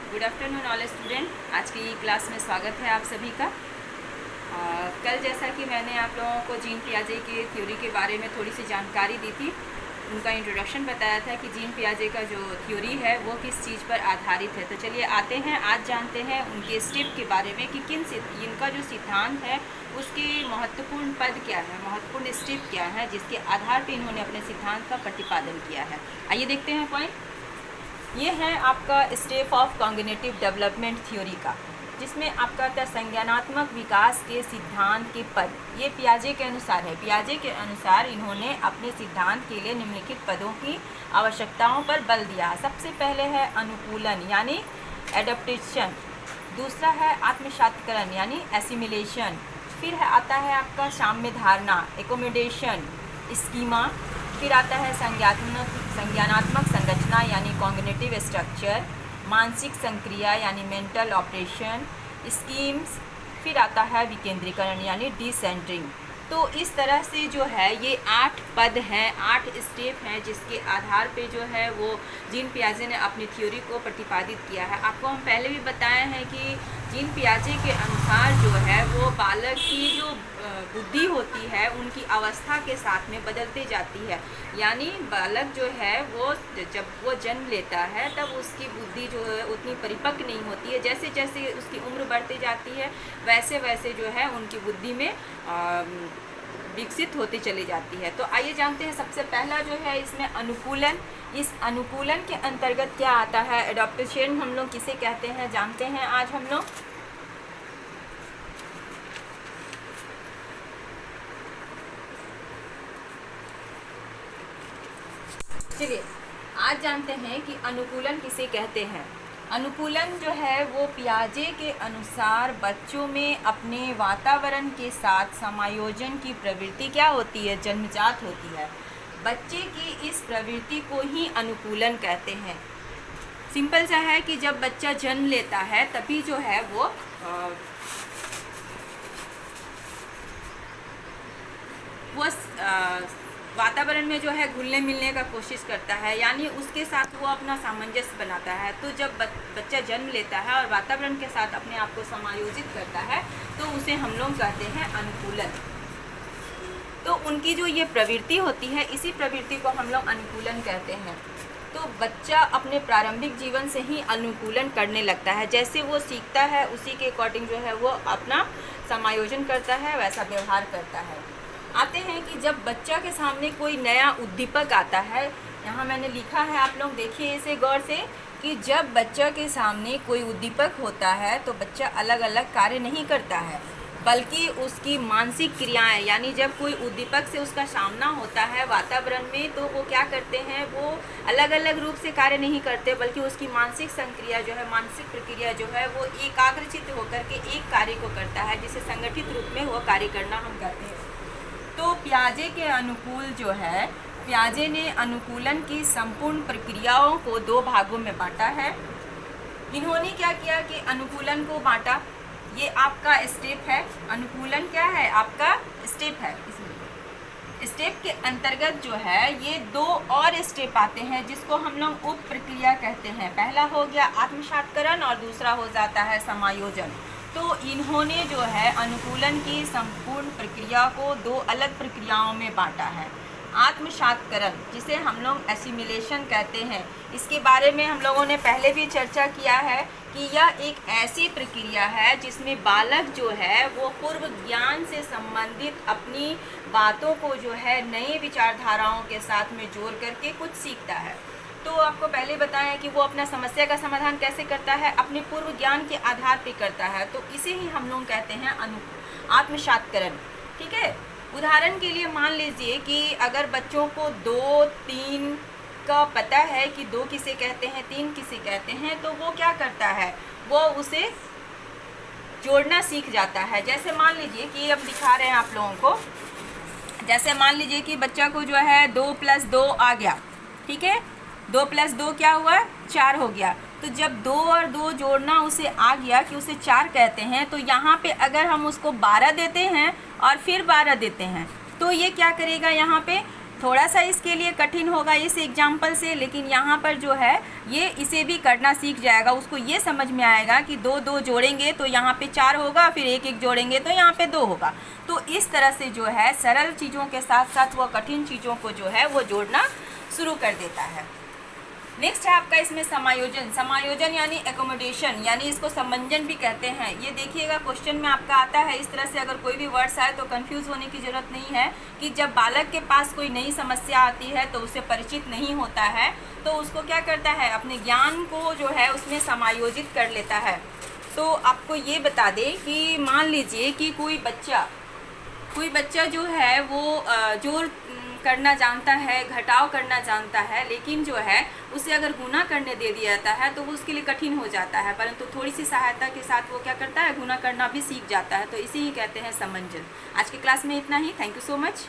Good afternoon all student. आज की class में स्वागत है आप सभी का। कल जैसा कि मैंने आप लोगों को जीन पियाजे की थ्योरी के बारे में थोड़ी सी जानकारी दी थी, उनका इंट्रोडक्शन बताया था कि जीन पियाजे का जो थ्योरी है वो किस चीज़ पर आधारित है। तो चलिए आते हैं, आज जानते हैं उनके स्टेप के बारे में कि इनका जो सिद्धांत है उसके महत्वपूर्ण पद क्या है, महत्वपूर्ण स्टेप क्या है जिसके आधार पर इन्होंने अपने सिद्धांत का प्रतिपादन किया है। आइए देखते हैं पॉइंट। ये है आपका step of cognitive development theory का, जिसमें आपका था संज्ञानात्मक विकास के सिद्धांत के पद। ये पियाजे के अनुसार है। पियाजे के अनुसार इन्होंने अपने सिद्धांत के लिए निम्नलिखित पदों की आवश्यकताओं पर बल दिया। सबसे पहले है अनुकूलन यानी एडप्टेशन, दूसरा है आत्मसात्करण यानी एसिमिलेशन, फिर आता है आपका साम्य धारणा एकोमोडेशन स्कीमा, फिर आता है संज्ञानात्मक संरचना यानी कॉग्निटिव स्ट्रक्चर, मानसिक संक्रिया यानी मेंटल ऑपरेशन स्कीम्स, फिर आता है विकेंद्रीकरण यानी डिसेंटरिंग। तो इस तरह से जो है ये 8 पद हैं, 8 स्टेप हैं जिसके आधार पे जो है वो जीन पियाजे ने अपनी थ्योरी को प्रतिपादित किया है। आपको हम पहले भी बताए हैं कि जीन पियाजे के अनुसार जो है वो बालक की जो बुद्धि होती है उनकी अवस्था के साथ में बदलती जाती है। यानी बालक जो है वो जब वो जन्म लेता है तब उसकी बुद्धि जो है उतनी परिपक्व नहीं होती है। जैसे जैसे उसकी उम्र बढ़ती जाती है वैसे वैसे जो है उनकी बुद्धि में विकसित होती चली जाती है। तो आइए जानते हैं, सबसे पहला जो है इसमें अनुकूलन। इस अनुकूलन के अंतर्गत क्या आता है? एडॉप्टेशन हम लोग किसे कहते हैं जानते हैं आज हम लोग। चलिए आज जानते हैं कि अनुकूलन किसे कहते हैं। अनुकूलन जो है वो पियाजे के अनुसार बच्चों में अपने वातावरण के साथ समायोजन की प्रवृत्ति क्या होती है? जन्मजात होती है। बच्चे की इस प्रवृत्ति को ही अनुकूलन कहते हैं। सिंपल सा है कि जब बच्चा जन्म लेता है तभी जो है वो वातावरण में जो है घुलने मिलने का कोशिश करता है, यानी उसके साथ वो अपना सामंजस्य बनाता है। तो जब बच्चा जन्म लेता है और वातावरण के साथ अपने आप को समायोजित करता है तो उसे हम लोग कहते हैं अनुकूलन। तो उनकी जो ये प्रवृत्ति होती है इसी प्रवृत्ति को हम लोग अनुकूलन कहते हैं। तो बच्चा अपने प्रारंभिक जीवन से ही अनुकूलन करने लगता है। जैसे वो सीखता है उसी के अकॉर्डिंग जो है वो अपना समायोजन करता है, वैसा व्यवहार करता है। आते हैं कि जब बच्चा के सामने कोई नया उद्दीपक आता है, यहाँ मैंने लिखा है, आप लोग देखिए इसे गौर से, कि जब बच्चा के सामने कोई उद्दीपक होता है तो बच्चा अलग अलग कार्य नहीं करता है, बल्कि उसकी मानसिक क्रियाएं, यानी जब कोई उद्दीपक से उसका सामना होता है वातावरण में तो वो क्या करते हैं, वो अलग अलग रूप से कार्य नहीं करते, बल्कि उसकी मानसिक संक्रिया जो है, मानसिक प्रक्रिया जो है वो एकाग्रचित्त होकर के एक कार्य को करता है, जिसे संगठित रूप में वो कार्य करना हम कहते हैं। तो पियाजे के अनुकूल जो है, पियाजे ने अनुकूलन की संपूर्ण प्रक्रियाओं को 2 भागों में बांटा है। इन्होंने क्या किया कि अनुकूलन को बांटा। ये आपका स्टेप है, अनुकूलन क्या है? आपका स्टेप है। इसमें स्टेप के अंतर्गत जो है ये 2 और स्टेप आते हैं जिसको हम लोग उप प्रक्रिया कहते हैं। पहला हो गया आत्मसात्करण और दूसरा हो जाता है समायोजन। तो इन्होंने जो है अनुकूलन की संपूर्ण प्रक्रिया को 2 अलग प्रक्रियाओं में बांटा है। आत्मसात्करण, जिसे हम लोग एसिमिलेशन कहते हैं, इसके बारे में हम लोगों ने पहले भी चर्चा किया है कि यह एक ऐसी प्रक्रिया है जिसमें बालक जो है वो पूर्व ज्ञान से संबंधित अपनी बातों को जो है नए विचारधाराओं के साथ में जोड़ करके कुछ सीखता है। तो आपको पहले बताया कि वो अपना समस्या का समाधान कैसे करता है, अपने पूर्व ज्ञान के आधार पर करता है। तो इसे ही हम लोग कहते हैं आत्मसात्करण। ठीक है, उदाहरण के लिए मान लीजिए कि अगर बच्चों को 2, 3 का पता है कि 2 किसे कहते हैं, 3 किसे कहते हैं, तो वो क्या करता है, वो उसे जोड़ना सीख जाता है। जैसे मान लीजिए कि अब दिखा रहे हैं आप लोगों को, जैसे मान लीजिए कि बच्चा को जो है 2 + 2 आ गया। ठीक है, 2 + 2 क्या हुआ? 4 हो गया। तो जब 2 और 2 जोड़ना उसे आ गया कि उसे 4 कहते हैं, तो यहाँ पे अगर हम उसको 12 देते हैं और फिर 12 देते हैं तो ये क्या करेगा, यहाँ पे थोड़ा सा इसके लिए कठिन होगा इस एग्जाम्पल से, लेकिन यहाँ पर जो है ये इसे भी करना सीख जाएगा, उसको ये समझ में आएगा कि दो दो जोड़ेंगे तो यहाँ पे 4 होगा, फिर एक एक जोड़ेंगे तो यहाँ पे 2 होगा। तो इस तरह से जो है सरल चीज़ों के साथ साथ वह कठिन चीज़ों को जो है वो जोड़ना शुरू कर देता है। नेक्स्ट है आपका इसमें समायोजन। समायोजन यानी एकोमोडेशन, यानी इसको समंजन भी कहते हैं। ये देखिएगा क्वेश्चन में आपका आता है इस तरह से, अगर कोई भी वर्ड्स आए तो कंफ्यूज होने की ज़रूरत नहीं है कि जब बालक के पास कोई नई समस्या आती है तो उसे परिचित नहीं होता है तो उसको क्या करता है, अपने ज्ञान को जो है उसमें समायोजित कर लेता है। तो आपको ये बता दें कि मान लीजिए कि कोई बच्चा जो है वो जोड़ करना जानता है, घटाव करना जानता है, लेकिन जो है उसे अगर गुना करने दे दिया जाता है तो वो उसके लिए कठिन हो जाता है, परंतु थोड़ी सी सहायता के साथ वो क्या करता है, गुना करना भी सीख जाता है। तो इसी ही कहते हैं समंजन। आज की क्लास में इतना ही। Thank you so much.